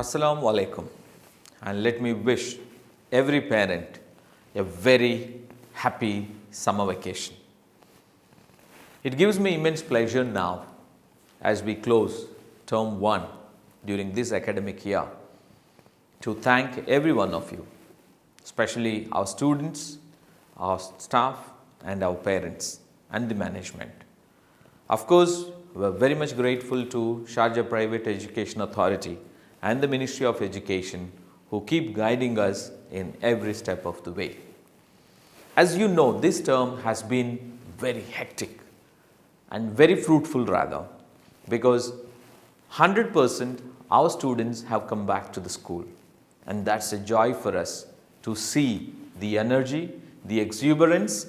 Assalamu alaikum, and let me wish every parent a very happy summer vacation. It gives me immense pleasure now as we close term 1 during this academic year to thank every one of you, especially our students, our staff and our parents and the management. Of course, we are very much grateful to Sharjah Private Education Authority and the Ministry of Education who keep guiding us in every step of the way. As you know, this term has been very hectic and very fruitful rather, because 100% our students have come back to the school, and that's a joy for us to see the energy, the exuberance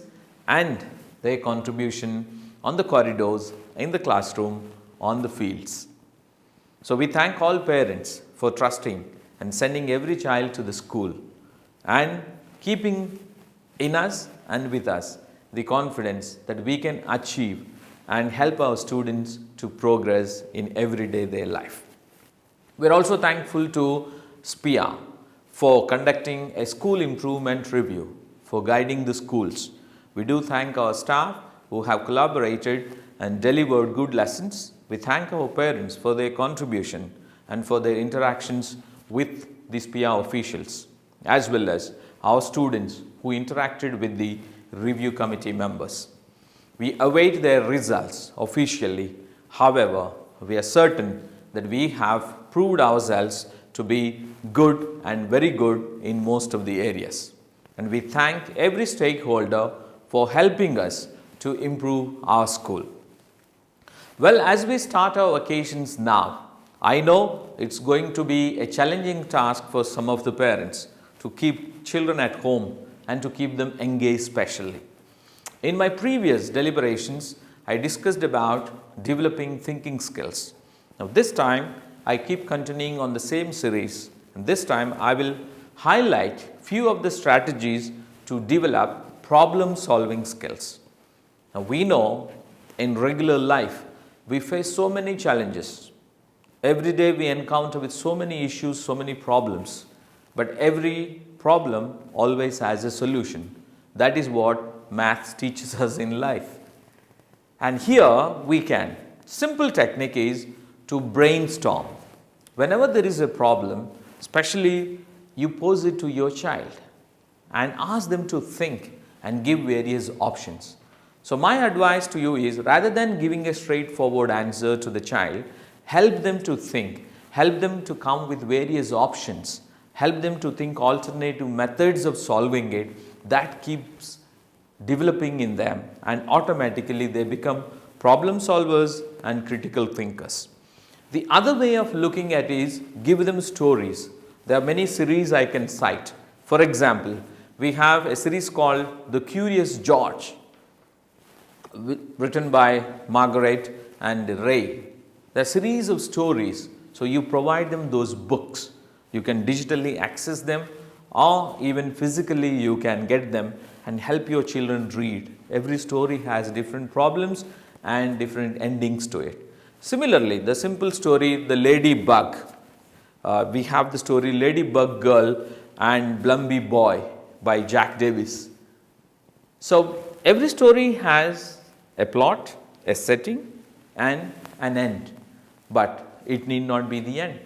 and their contribution on the corridors, in the classroom, on the fields. So we thank all parents for trusting and sending every child to the school and keeping in us and with us the confidence that we can achieve and help our students to progress in everyday their life. We are also thankful to SPIA for conducting a school improvement review, for guiding the schools. We do thank our staff who have collaborated and delivered good lessons. We thank our parents for their contribution and for their interactions with the SPIA officials, as well as our students who interacted with the review committee members. We await their results officially. However, we are certain that we have proved ourselves to be good and very good in most of the areas. And we thank every stakeholder for helping us to improve our school. Well, as we start our vacations now, I know it's going to be a challenging task for some of the parents to keep children at home and to keep them engaged especially. In my previous deliberations, I discussed about developing thinking skills. Now this time, I keep continuing on the same series, and this time I will highlight few of the strategies to develop problem-solving skills. Now we know in regular life, we face so many challenges. Every day we encounter with so many issues, so many problems. But every problem always has a solution. That is what maths teaches us in life. And here we can. Simple technique is to brainstorm. Whenever there is a problem, especially you pose it to your child and ask them to think and give various options. So my advice to you is, rather than giving a straightforward answer to the child, help them to think, help them to come with various options, help them to think alternative methods of solving it. That keeps developing in them, and automatically they become problem solvers and critical thinkers. The other way of looking at it is give them stories. There are many series I can cite. For example, we have a series called The Curious George, written by Margaret and Ray. There are series of stories, so you provide them those books. You can digitally access them, or even physically you can get them and help your children read. Every story has different problems and different endings to it. Similarly, the simple story, The Ladybug. We have the story Ladybug Girl and Blumby Boy by Jack Davis. So every story has a plot, a setting and an end, but it need not be the end.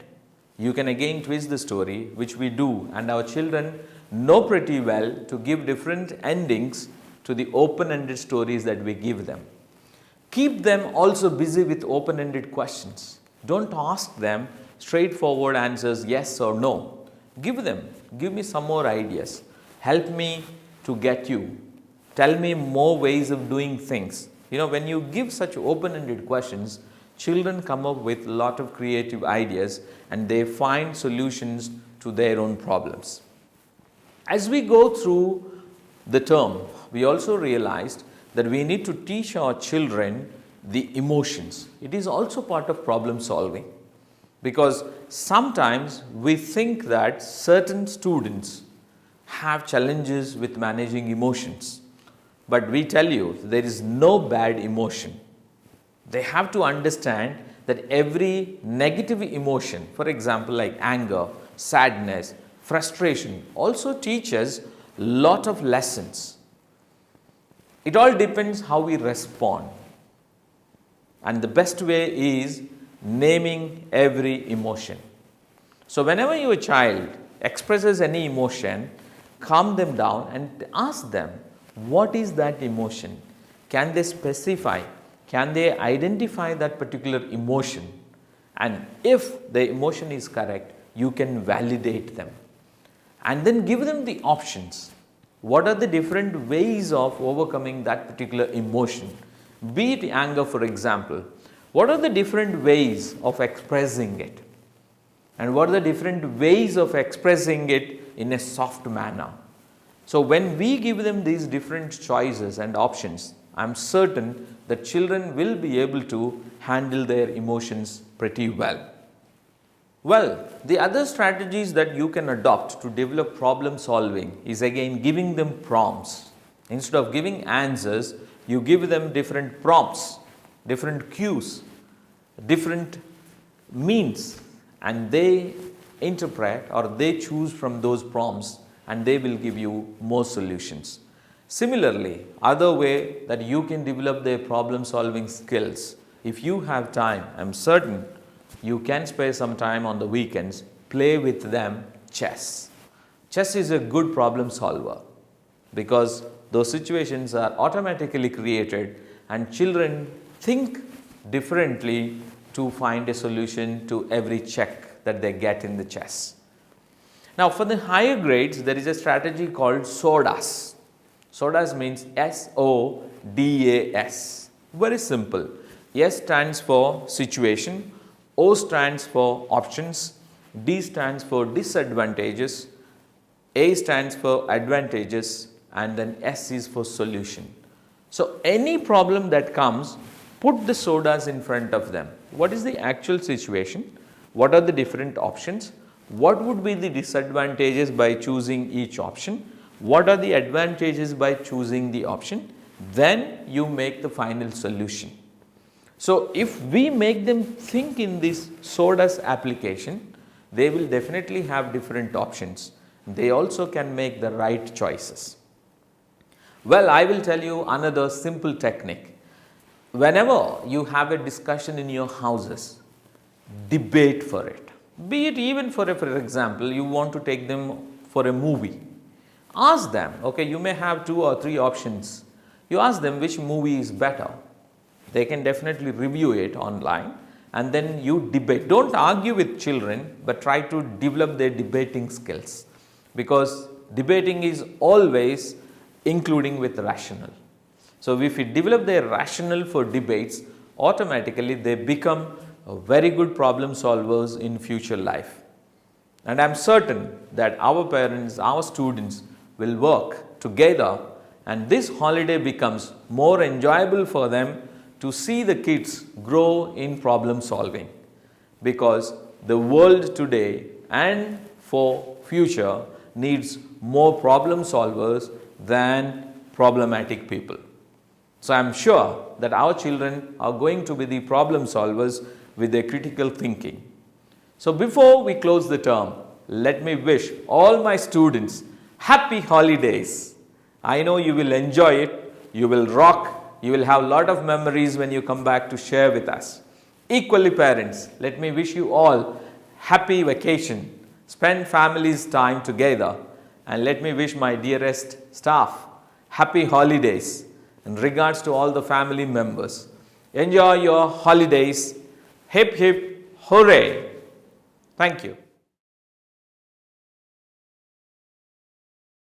You can again twist the story, which we do, and our children know pretty well to give different endings to the open-ended stories that we give them. Keep them also busy with open-ended questions. Don't ask them straightforward answers, yes or no. Give me some more ideas. Help me to get you. Tell me more ways of doing things. You know, when you give such open-ended questions, children come up with a lot of creative ideas and they find solutions to their own problems. As we go through the term, we also realized that we need to teach our children the emotions. It is also part of problem solving, because sometimes we think that certain students have challenges with managing emotions. But we tell you, there is no bad emotion. They have to understand that every negative emotion, for example, like anger, sadness, frustration, also teaches lot of lessons. It all depends how we respond. And the best way is naming every emotion. So whenever your child expresses any emotion, calm them down and ask them, what is that emotion? Can they specify? Can they identify that particular emotion? And if the emotion is correct, you can validate them. And then give them the options. What are the different ways of overcoming that particular emotion? Be it anger, for example. What are the different ways of expressing it? And what are the different ways of expressing it in a soft manner? So when we give them these different choices and options, I am certain that children will be able to handle their emotions pretty well. Well, the other strategies that you can adopt to develop problem solving is again giving them prompts. Instead of giving answers, you give them different prompts, different cues, different means, and they interpret or they choose from those prompts and they will give you more solutions. Similarly, other way that you can develop their problem solving skills, if you have time, I am certain you can spare some time on the weekends, play with them chess. Chess is a good problem solver because those situations are automatically created and children think differently to find a solution to every check that they get in the chess. Now for the higher grades, there is a strategy called SODAS. SODAS means S-O-D-A-S. Very simple. S stands for situation, O stands for options, D stands for disadvantages, A stands for advantages, and then S is for solution. So any problem that comes, put the SODAS in front of them. What is the actual situation? What are the different options? What would be the disadvantages by choosing each option? What are the advantages by choosing the option? Then you make the final solution. So if we make them think in this SODAS application, they will definitely have different options. They also can make the right choices. Well, I will tell you another simple technique. Whenever you have a discussion in your houses, debate for it. Be it even for example, you want to take them for a movie. Ask them, okay, you may have 2 or 3 options. You ask them which movie is better. They can definitely review it online and then you debate. Don't argue with children, but try to develop their debating skills because debating is always including with rational. So if we develop their rational for debates, automatically they become very good problem solvers in future life. And I am certain that our parents, our students will work together and this holiday becomes more enjoyable for them to see the kids grow in problem solving, because the world today and for future needs more problem solvers than problematic people. So I am sure that our children are going to be the problem solvers with their critical thinking. So before we close the term, let me wish all my students happy holidays. I know you will enjoy it, you will rock, you will have a lot of memories when you come back to share with us. Equally parents, let me wish you all happy vacation. Spend families time together, and let me wish my dearest staff happy holidays in regards to all the family members. Enjoy your holidays. Hip hip hooray. Thank you.